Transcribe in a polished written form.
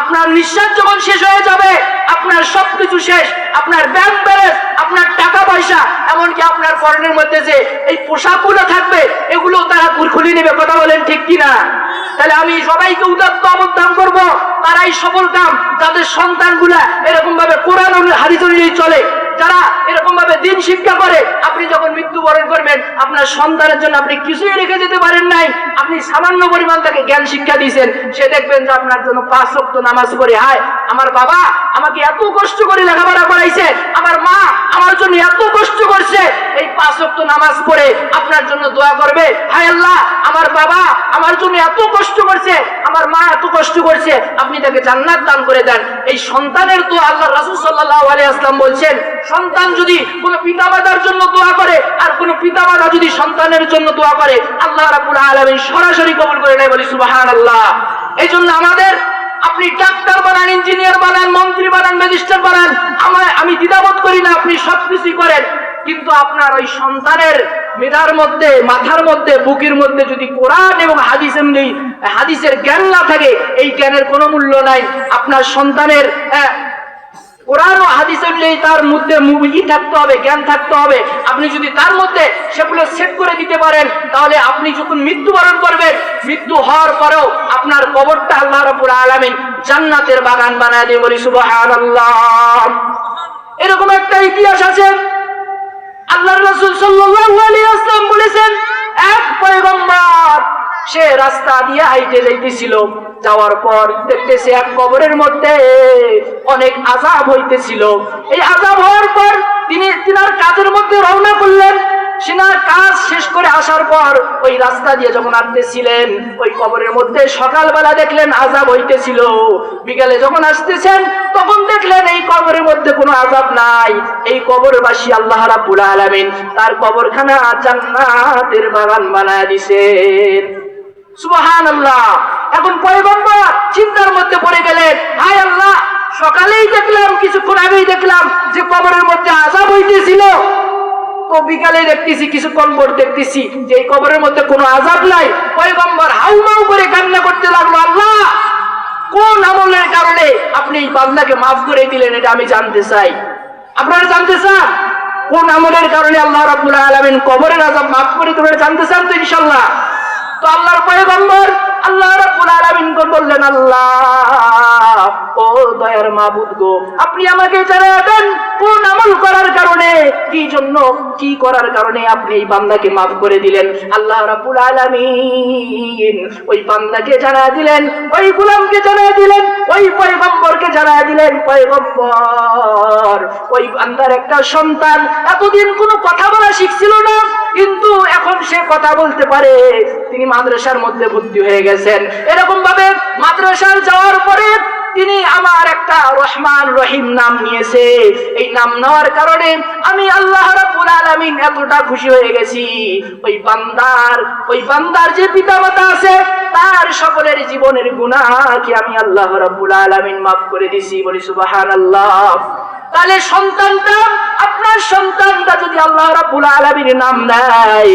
আপনার নিঃশ্বাস যখন শেষ হয়ে যাবে, আপনার সবকিছু শেষ, আপনার ব্যাংক ব্যালেন্স, আপনার টাকা পয়সা, এমনকি আপনার পরনের মধ্যে যে এই পোশাকগুলো থাকবে এগুলো তারা খুলে নেবে। কথা বলেন ঠিক কিনা? তাহলে আমি সবাইকে উদাত্ত আহ্বান করবো, তারাই সফল কাম যাদের সন্তানগুলা এরকম ভাবে কোরআন ও হাদিস অনুযায়ী চলে, যারা এরকম ভাবে দিন শিক্ষা করে। আপনি যখন মৃত্যুবরণ করবেন, আপনার সন্তানের জন্য আপনি কিছুই রেখে যেতে পারেন নাই, আপনি সামান্য পরিমাণ তাকে জ্ঞান শিক্ষা দিয়েছেন, সে দেখবেন যে আপনার জন্য 5 ওয়াক্ত নামাজ পড়ে, হায় আমার বাবা আমাকে এত কষ্ট করে লেখাপড়া করাইছে, আমার মা আমার জন্য এত কষ্ট করছে, এই 5 ওয়াক্ত নামাজ পড়ে আপনার জন্য দোয়া করবে, হায় আল্লাহ আমার বাবা আমার জন্য এত কষ্ট করছে, আমার মা এত কষ্ট করছে, আপনি তাকে জান্নাত দান করে দেন। এই সন্তানের দোয়া আল্লাহ রাসূল সাল্লাল্লাহু আলাইহি ওয়াসাল্লাম বলছেন, সন্তান যদি কোন পিতামাতার জন্য দোয়া করে আর কোন পিতামাতা যদি সন্তানের জন্য দোয়া করে, আল্লাহ রাব্বুল আলামিন সরাসরি কবুল করে নেয়। বলি সুবহানাল্লাহ। এই জন্য আমাদের, আপনি ডাক্তার বানান, ইঞ্জিনিয়ার বানান, মন্ত্রী বানান, ম্যাজিস্ট্রেট বানান, আমি দ্বিধাবোধ করি না, আপনি সবকিছুই করেন, কিন্তু আপনার ওই সন্তানের মেধার মধ্যে, মাথার মধ্যে, বুকের মধ্যে যদি কোরআন এবং হাদিসের জ্ঞান না থাকে, এই জ্ঞানের কোনো মূল্য নাই। আপনার সন্তানের কোরআন ও হাদিস অনুযায়ী তার মধ্যে থাকতে হবে, জ্ঞান থাকতে হবে। আপনি যদি তার মধ্যে সেগুলো সেট করে দিতে পারেন, তাহলে আপনি যখন মৃত্যুবরণ করবেন, মৃত্যু হওয়ার পরেও আপনার কবরটা আল্লাহ রাব্বুল আলামিন জান্নাতের বাগান বানায় দিয়ে। বলি সুবহানাল্লাহ। এরকম একটা ইতিহাস আছে, আল্লাহর রাসূল সাল্লাল্লাহু আলাইহি ওয়াসাল্লাম বলেছেন, এক পয়গম্বর সে রাস্তা দিয়ে হাইটে যাইতেছিল, যাওয়ার পর দেখতেছে এক কবরের মধ্যে অনেক আযাব হইতেছিল। এই আযাব হওয়ার পর তিনার কাজের মধ্যে রওনা করলেন। সিনার কাজ শেষ করে আসার পর ওই রাস্তা দিয়ে যখন আসতেছিলেন, ওই কবরের মধ্যে সকালবেলা দেখলেন আযাব হইতেছিল, বিকালে যখন আসতেছেন তখন দেখলেন এই কবরের মধ্যে কোনো আযাব নাই। এই কবরবাসী আল্লাহ রাব্বুল আলামিন তার কবরখানা জান্নাতের বাগান বানায় দিয়েছেন। সুবহানাল্লাহ। এখন পয়গম্বর চিন্তার মধ্যে পড়ে গেলেন, হায় আল্লাহ, সকালেই দেখলাম, কিছুক্ষণ আগেই দেখলাম যে কবরের মধ্যে আযাব হইতেছিল, তো বিকালে দেখতেছি, কিছুক্ষণ পর দেখতেছি যে এই কবরের মধ্যে কোনো আযাব নাই। পয়গম্বর হাউমাউ করে কান্না করতে লাগলো, আল্লাহ কোন আমলের কারণে আপনি এই বান্দাকে মাফ করে দিলেন, এটা আমি জানতে চাই। আপনারা জানতে চান কোন আমলের কারণে আল্লাহ রাব্বুল আলামিন কবরের আযাব মাফ করে দিলেন? জানতে চান তো ইনশাআল্লাহ? তো আল্লাহর পয়গম্বর আল্লাহ রাব্বুল আলামিন বললেন, আল্লাহ ও দয়ার মাবুদ গো, আপনি আমাকে জানায় দেন কোন আমল করার কারণে, কি জন্য, কি করার কারণে আপনি এই বান্দাকে মাফ করে দিলেন। আল্লাহ রাব্বুল আলামিন ওই বান্দাকে জানায় দিলেন, ওই গোলামকে জানায় দিলেন, ওই পয়গম্বরকে জানায় দিলেন, পয়গম্বর ওই বান্দার একটা সন্তান এতদিন কোনো কথা বলা শিখছিল না, কিন্তু এখন সে কথা বলতে পারে, তিনি মাদ্রাসার মধ্যে ভর্তি হয়ে গেছেন। এরকম ভাবে মাদ্রাসার যাওয়ার পরে তিনি আমার একটা রহমান রহিম নাম নিয়েছে। এই নাম নেওয়ার কারণে আমি আল্লাহ রাব্বুল আলামিন এতটা খুশি হয়ে গেছি। ওই বান্দার যে পিতামাতা আছে তার সকলের জীবনের গুনাহকে আমি আল্লাহ রাব্বুল আলামিন মাফ করে দিয়েছি। বলি সুবহানাল্লাহ। তাহলে আপনার সন্তানটা যদি আল্লাহ রাব্বুল আলামিনের নাম নেয়,